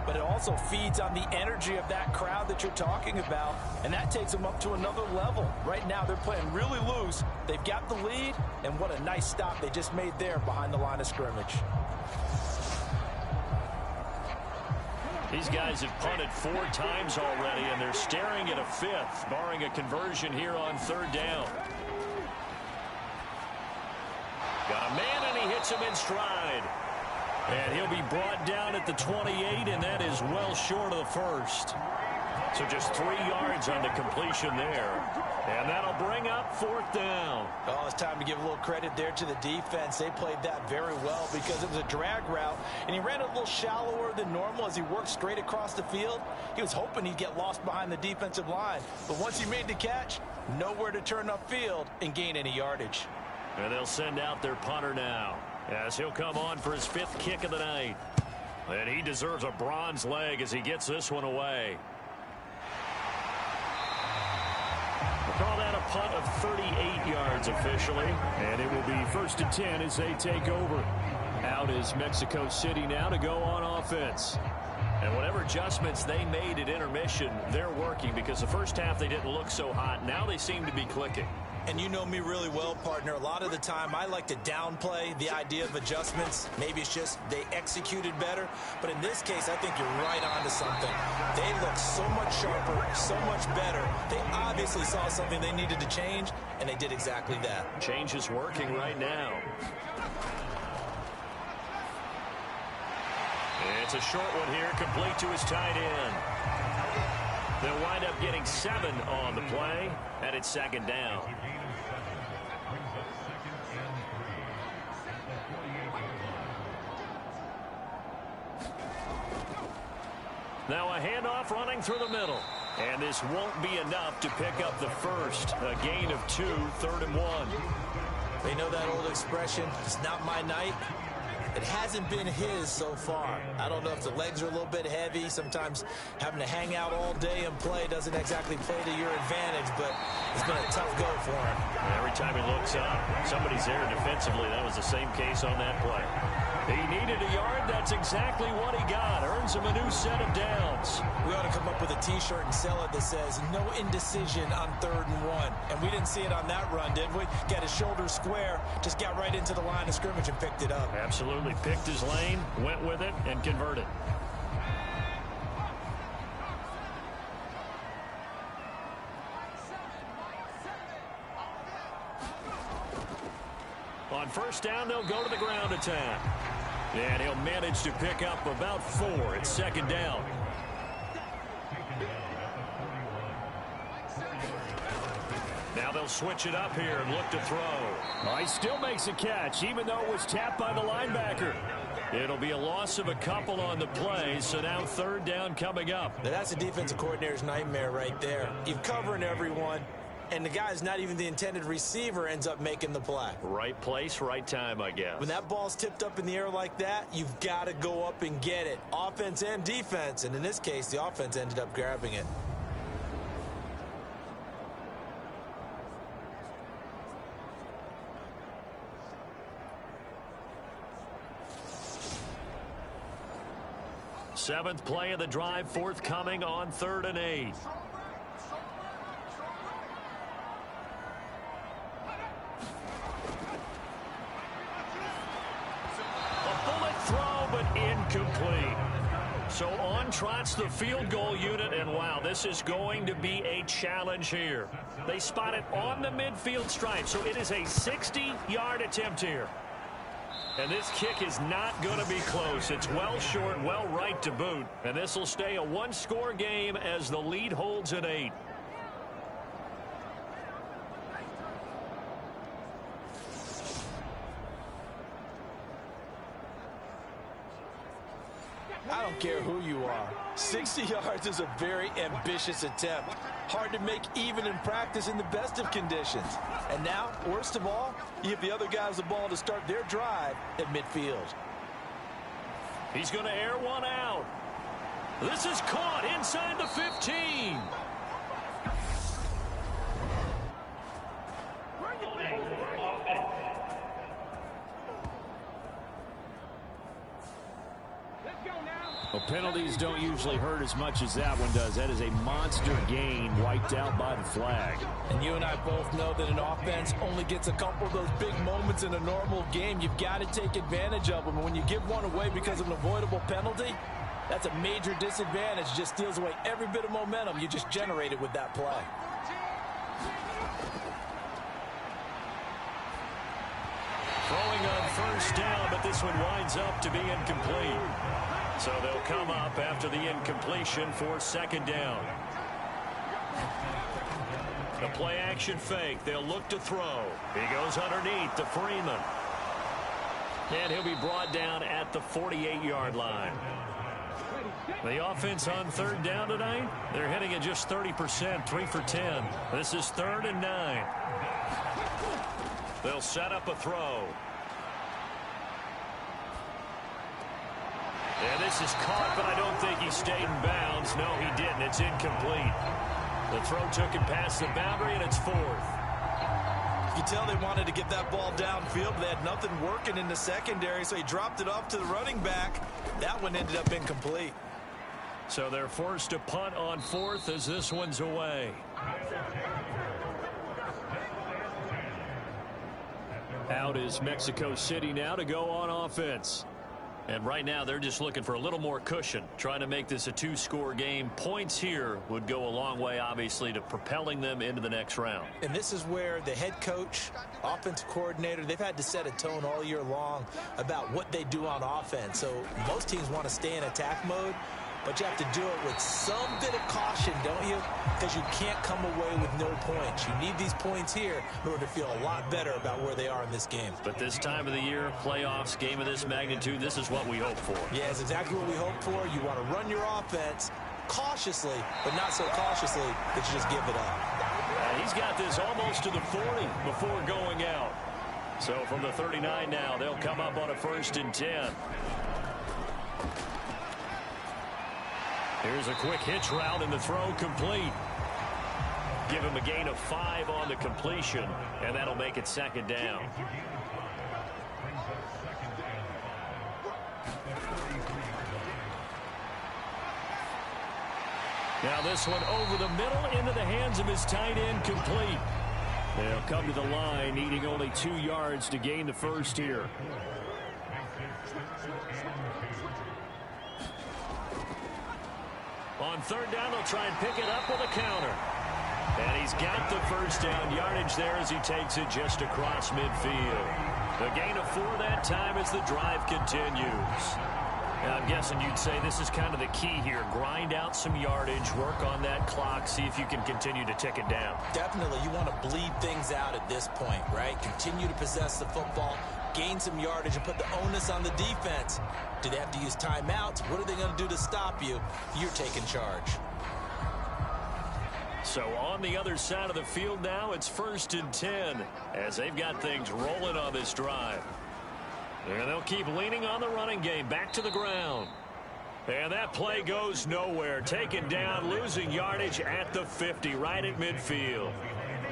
but it also feeds on the energy of that crowd that you're talking about, and that takes them up to another level. Right now, they're playing really loose. They've got the lead, and what a nice stop they just made there behind the line of scrimmage. These guys have punted 4 times already, and they're staring at a 5th, barring a conversion here on 3rd down. Got a man, and he hits him in stride. And he'll be brought down at the 28, and that is well short of the 1st. So just 3 yards on the completion there. And that'll bring up 4th down. Oh, it's time to give a little credit there to the defense. They played that very well because it was a drag route, and he ran a little shallower than normal as he worked straight across the field. He was hoping he'd get lost behind the defensive line. But once he made the catch, nowhere to turn upfield and gain any yardage. And they'll send out their punter now as he'll come on for his 5th kick of the night. And he deserves a bronze leg as he gets this one away. Call that a punt of 38 yards officially. And it will be 1st and 10 as they take over. Out is Mexico City now to go on offense. And whatever adjustments they made at intermission, they're working because the first half they didn't look so hot. Now they seem to be clicking. And you know me really well, partner. A lot of the time I like to downplay the idea of adjustments. Maybe it's just they executed better. But in this case, I think you're right on to something. They look so much sharper, so much better. They obviously saw something they needed to change, and they did exactly that. Change is working right now. It's a short one here, complete to his tight end. They'll wind up getting 7 on the play, and it's 2nd down. Now a handoff running through the middle. And this won't be enough to pick up the first. A gain of 2, 3rd and 1. They know that old expression, it's not my night. It hasn't been his so far. I don't know if the legs are a little bit heavy. Sometimes having to hang out all day and play doesn't exactly play to your advantage, but it's been a tough go for him. Every time he looks up, somebody's there defensively. That was the same case on that play. He needed a yard. That's exactly what he got. Earns him a new set of downs. We ought to come up with a T-shirt and sell it that says, no indecision on 3rd and 1. And we didn't see it on that run, did we? Got his shoulders square, just got right into the line of scrimmage and picked it up. Absolutely. Picked his lane, went with it, and converted. On 1st down, they'll go to the ground attack. And he'll manage to pick up about 4. It's 2nd down. Now they'll switch it up here and look to throw. Well, he still makes a catch, even though it was tapped by the linebacker. It'll be a loss of a couple on the play, so now 3rd down coming up. Now that's a defensive coordinator's nightmare right there. You're covering everyone, and the guy's not even the intended receiver ends up making the play. Right place, right time, I guess. When that ball's tipped up in the air like that, you've got to go up and get it. Offense and defense, and in this case, the offense ended up grabbing it. Seventh play of the drive, forthcoming on 3rd and 8. A bullet throw, but incomplete. So on trots the field goal unit, and wow, this is going to be a challenge here. They spot it on the midfield stripe, so it is a 60-yard attempt here. And this kick is not going to be close. It's well short, well right to boot. And this will stay a 1-score game as the lead holds at 8. I don't care who you are. 60 yards is a very ambitious attempt. Hard to make even in practice in the best of conditions. And now, worst of all, you give the other guys the ball to start their drive at midfield. He's going to air one out. This is caught inside the 15. Well, penalties don't usually hurt as much as that one does. That is a monster gain wiped out by the flag. And you and I both know that an offense only gets a couple of those big moments in a normal game. You've got to take advantage of them. And when you give one away because of an avoidable penalty, that's a major disadvantage. Just steals away every bit of momentum you just generated with that play. Throwing on 1st down, but this one winds up to be incomplete. So they'll come up after the incompletion for 2nd down. The play action fake. They'll look to throw. He goes underneath to Freeman. And he'll be brought down at the 48-yard line. The offense on third down tonight, they're hitting at just 30%, 3 for 10. This is 3rd and 9. They'll set up a throw. And this is caught, but I don't think he stayed in bounds. No, he didn't. It's incomplete. The throw took him past the boundary, and it's 4th. You tell they wanted to get that ball downfield, but they had nothing working in the secondary, so he dropped it off to the running back. That one ended up incomplete. So they're forced to punt on 4th as this one's away. Out is Mexico City now to go on offense. And right now they're just looking for a little more cushion, trying to make this a 2-score game. Points here would go a long way, obviously, to propelling them into the next round. And this is where the head coach, offensive coordinator, they've had to set a tone all year long about what they do on offense. So most teams want to stay in attack mode, but you have to do it with some bit of caution, don't you? Because you can't come away with no points. You need these points here in order to feel a lot better about where they are in this game. But this time of the year, playoffs, game of this magnitude, this is what we hope for. Yeah, it's exactly what we hope for. You want to run your offense cautiously, but not so cautiously that you just give it up. He's got this almost to the 40 before going out. So from the 39 now, they'll come up on a 1st and 10. Here's a quick hitch route, and the throw complete. Give him a gain of 5 on the completion, and that'll make it 2nd down. Now this one over the middle into the hands of his tight end, complete. They'll come to the line, needing only 2 yards to gain the 1st here. On 3rd down, they'll try and pick it up with a counter. And he's got the 1st down yardage there as he takes it just across midfield. The gain of 4 that time as the drive continues. Now, I'm guessing you'd say this is kind of the key here. Grind out some yardage, work on that clock, see if you can continue to tick it down. Definitely, you want to bleed things out at this point, right? Continue to possess the football, gain some yardage, and put the onus on the defense. Do they have to use timeouts? What are they going to do to stop you? You're taking charge. So on the other side of the field now, it's 1st and 10 as they've got things rolling on this drive. And they'll keep leaning on the running game, back to the ground. And that play goes nowhere. Taken down, losing yardage at the 50, right at midfield.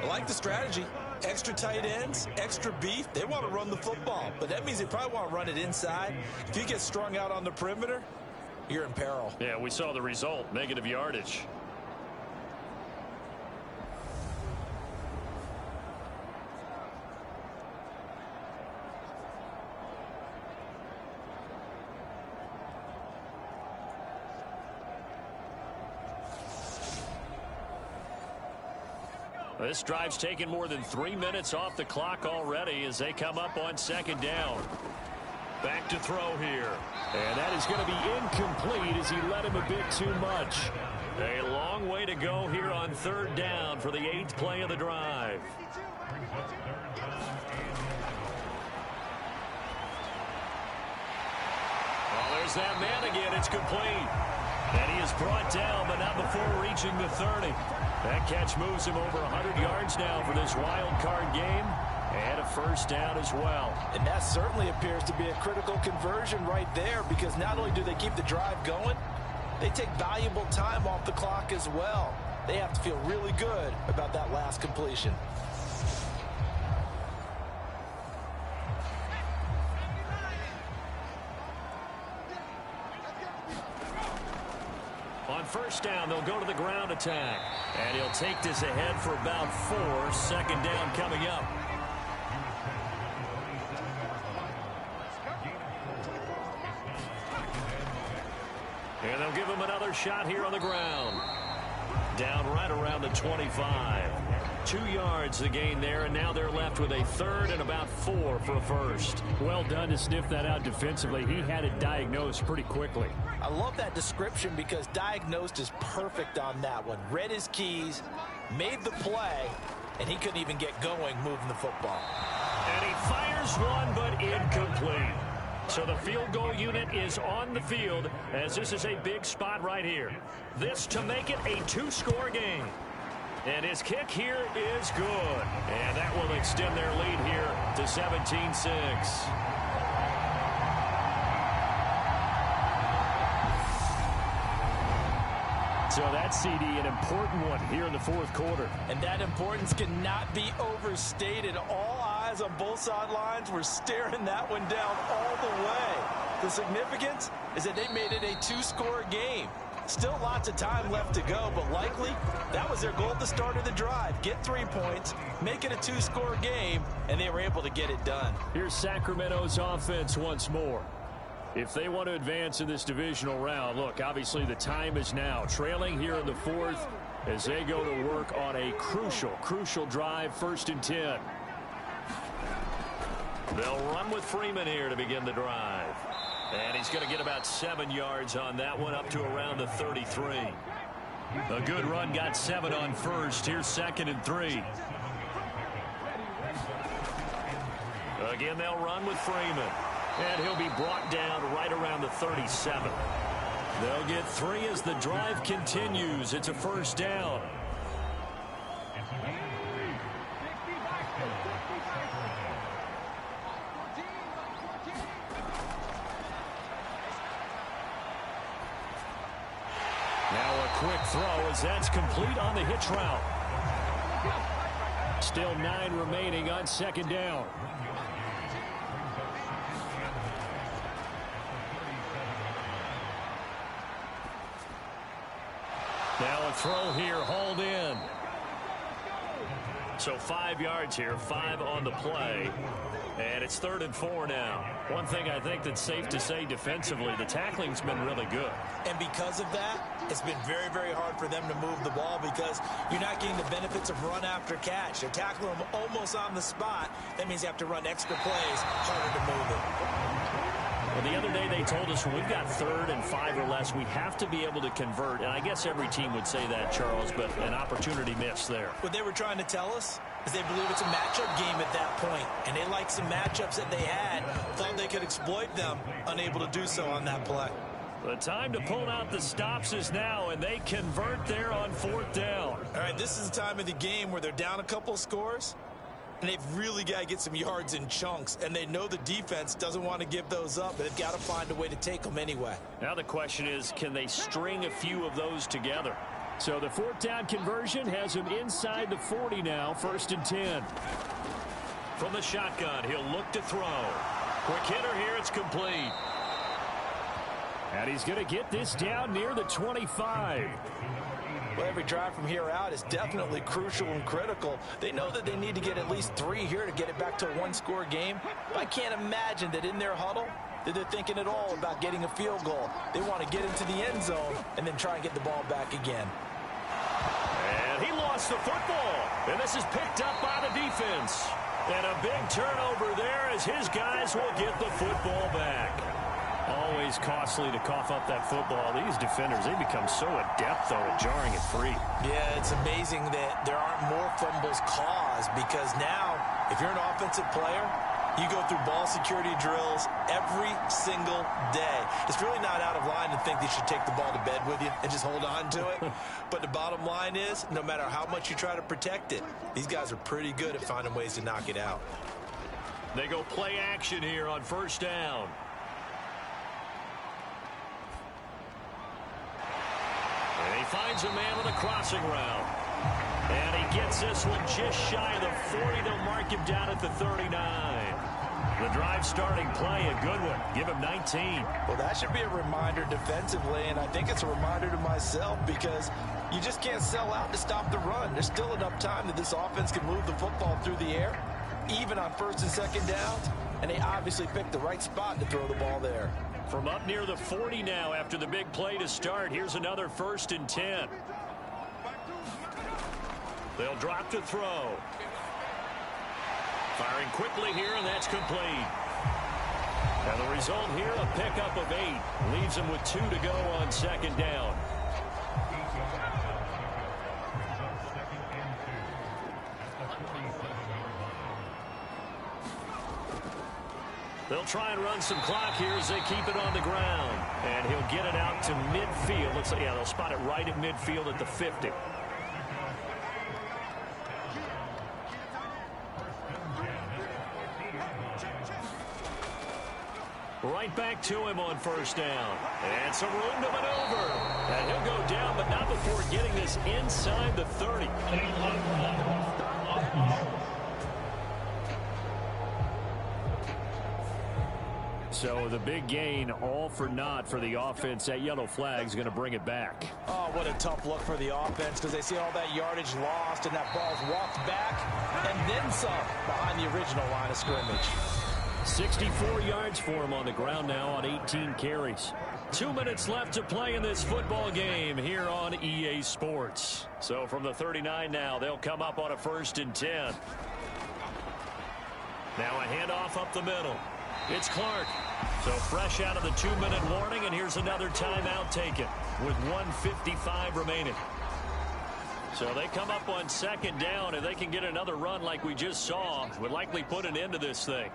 I like the strategy. Extra tight ends, extra beef. They want to run the football, but that means they probably want to run it inside. If you get strung out on the perimeter, you're in peril. Yeah, we saw the result, negative yardage. This drive's taken more than 3 minutes off the clock already as they come up on 2nd down. Back to throw here. And that is going to be incomplete as he let him a bit too much. A long way to go here on 3rd down for the 8th play of the drive. Well, there's that man again. It's complete. And he is brought down, but not before reaching the 30. That catch moves him over 100 yards now for this wild card game. And a 1st down as well. And that certainly appears to be a critical conversion right there, because not only do they keep the drive going, they take valuable time off the clock as well. They have to feel really good about that last completion. On 1st down, they'll go to the ground attack. And he'll take this ahead for about 4. 2nd down coming up. And they'll give him another shot here on the ground. Down right around the 25. 2 yards the gain there, and now they're left with a third and about 4 for a first. Well done to sniff that out defensively. He had it diagnosed pretty quickly. I love that description because diagnosed is perfect on that one. Read his keys, made the play, and he couldn't even get going moving the football. And he fires one, but incomplete. So the field goal unit is on the field as this is a big spot right here. This to make it a 2-score game. And his kick here is good. And that will extend their lead here to 17-6. So that CD, an important one here in the fourth quarter. And that importance cannot be overstated. All eyes on both sidelines were staring that one down all the way. The significance is that they made it a 2-score game. Still lots of time left to go, but likely that was their goal at the start of the drive. Get 3 points, make it a 2-score game, and they were able to get it done. Here's Sacramento's offense once more. If they want to advance in this divisional round, look, obviously the time is now. Trailing here in the fourth as they go to work on a crucial drive, 1st and 10. They'll run with Freeman here to begin the drive. And he's going to get about 7 yards on that one, up to around the 33. A good run, got 7 on first. Here's 2nd and 3. Again, they'll run with Freeman. And he'll be brought down right around the 37. They'll get 3 as the drive continues. It's a 1st down. Now a quick throw as that's complete on the hitch route. Still 9 remaining on 2nd down. Now a throw here, hauled in. So 5 yards here, 5 on the play. And it's 3rd and 4 now. One thing I think that's safe to say defensively, the tackling's been really good. And because of that, it's been very, very hard for them to move the ball because you're not getting the benefits of run after catch. They're tackling them almost on the spot. That means you have to run extra plays, harder to move it. Well, the other day they told us when we've got 3rd and 5 or less, we have to be able to convert. And I guess every team would say that, Charles, but an opportunity missed there. What they were trying to tell us is they believe it's a matchup game at that point. And they liked some matchups that they had, thought they could exploit them, unable to do so on that play. The time to pull out the stops is now, and they convert there on 4th down. All right, this is the time of the game where they're down a couple of scores. And they've really got to get some yards in chunks. And they know the defense doesn't want to give those up, but they've got to find a way to take them anyway. Now the question is, can they string a few of those together? So the 4th down conversion has him inside the 40 now, 1st and 10. From the shotgun, he'll look to throw. Quick hitter here, it's complete. And he's going to get this down near the 25. Well, every drive from here out is definitely crucial and critical. They know that they need to get at least 3 here to get it back to a 1-score game. But I can't imagine that in their huddle that they're thinking at all about getting a field goal. They want to get into the end zone and then try and get the ball back again. And he lost the football. And this is picked up by the defense. And a big turnover there as his guys will get the football back. Always costly to cough up that football. These defenders, they become so adept, though, at jarring it free. Yeah, it's amazing that there aren't more fumbles caused because now, if you're an offensive player, you go through ball security drills every single day. It's really not out of line to think they should take the ball to bed with you and just hold on to it. But the bottom line is, no matter how much you try to protect it, these guys are pretty good at finding ways to knock it out. They go play action here on 1st down. And he finds a man with a crossing route. And he gets this one just shy of the 40. They'll mark him down at the 39. The drive starting play, a good one. Give him 19. Well, that should be a reminder defensively, and I think it's a reminder to myself because you just can't sell out to stop the run. There's still enough time that this offense can move the football through the air, even on 1st and 2nd downs, and they obviously picked the right spot to throw the ball there. From up near the 40 now after the big play to start, here's another 1st and 10. They'll drop to throw. Firing quickly here, and that's complete. And the result here, a pickup of 8. Leaves him with 2 to go on second down. They'll try and run some clock here as they keep it on the ground. And he'll get it out to midfield. Looks like, yeah, they'll spot it right at midfield at the 50. Right back to him on first down. And some room to maneuver. And he'll go down, but not before getting this inside the 30. So the big gain, all for naught for the offense. That yellow flag is going to bring it back. Oh, what a tough look for the offense, because they see all that yardage lost and that ball's walked back and then some behind the original line of scrimmage. 64 yards for him on the ground now on 18 carries. 2 minutes left to play in this football game here on EA Sports. So from the 39 now, they'll come up on a 1st and 10. Now a handoff up the middle. It's Clark. So fresh out of the 2-minute warning, and here's another timeout taken with 1:55 remaining. So they come up on second down, and they can get another run like we just saw. Would likely put an end to this thing.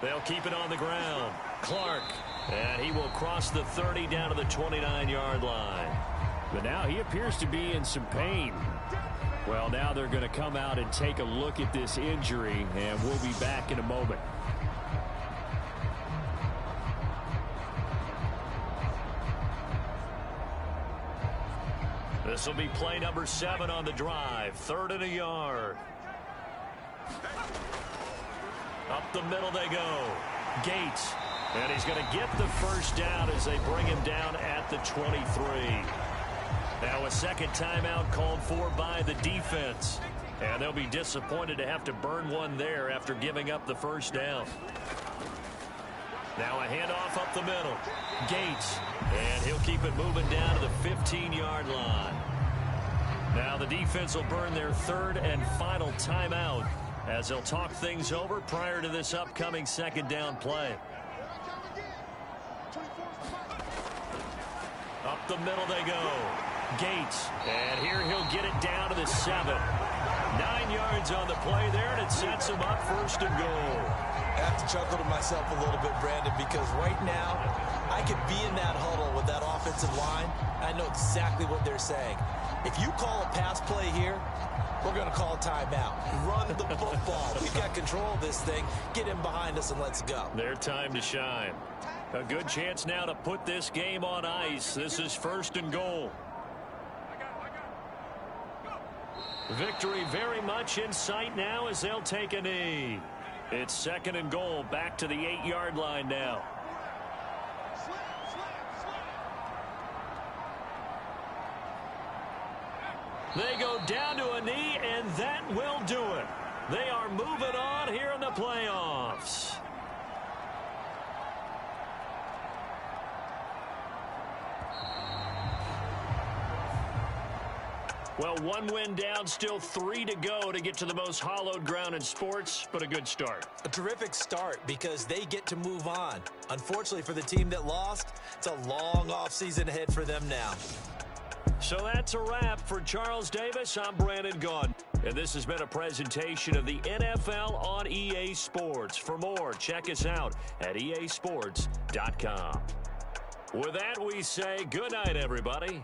They'll keep it on the ground. Clark. And he will cross the 30 down to the 29-yard line. But now he appears to be in some pain. Well, now they're going to come out and take a look at this injury, and we'll be back in a moment. This will be play number 7 on the drive. 3rd and a yard. Up the middle they go. Gates. And he's going to get the first down as they bring him down at the 23. Now a second timeout called for by the defense. And they'll be disappointed to have to burn one there after giving up the first down. Now a handoff up the middle. Gates. And he'll keep it moving down to the 15-yard line. Now the defense will burn their 3rd and final timeout as they'll talk things over prior to this upcoming second down play. Up the middle they go. Gates. And here he'll get it down to the 7. 9 yards on the play there, and it sets him up 1st and goal. I have to chuckle to myself a little bit, Brandon, because right now I could be in that huddle with that offensive line. I know exactly what they're saying. If you call a pass play here, we're going to call a timeout. Run the football. We've got control of this thing. Get him behind us and let's go. Their time to shine. A good chance now to put this game on ice. This is 1st and goal. Victory very much in sight now as they'll take a knee. It's 2nd and goal, back to the 8-yard line now. They go down to a knee, and that will do it. They are moving on here in the playoffs. Well, 1 win down, still 3 to go to get to the most hallowed ground in sports, but a good start. A terrific start because they get to move on. Unfortunately for the team that lost, it's a long offseason ahead for them now. So that's a wrap for Charles Davis. I'm Brandon Gaudin, and this has been a presentation of the NFL on EA Sports. For more, check us out at easports.com. With that, we say good night, everybody.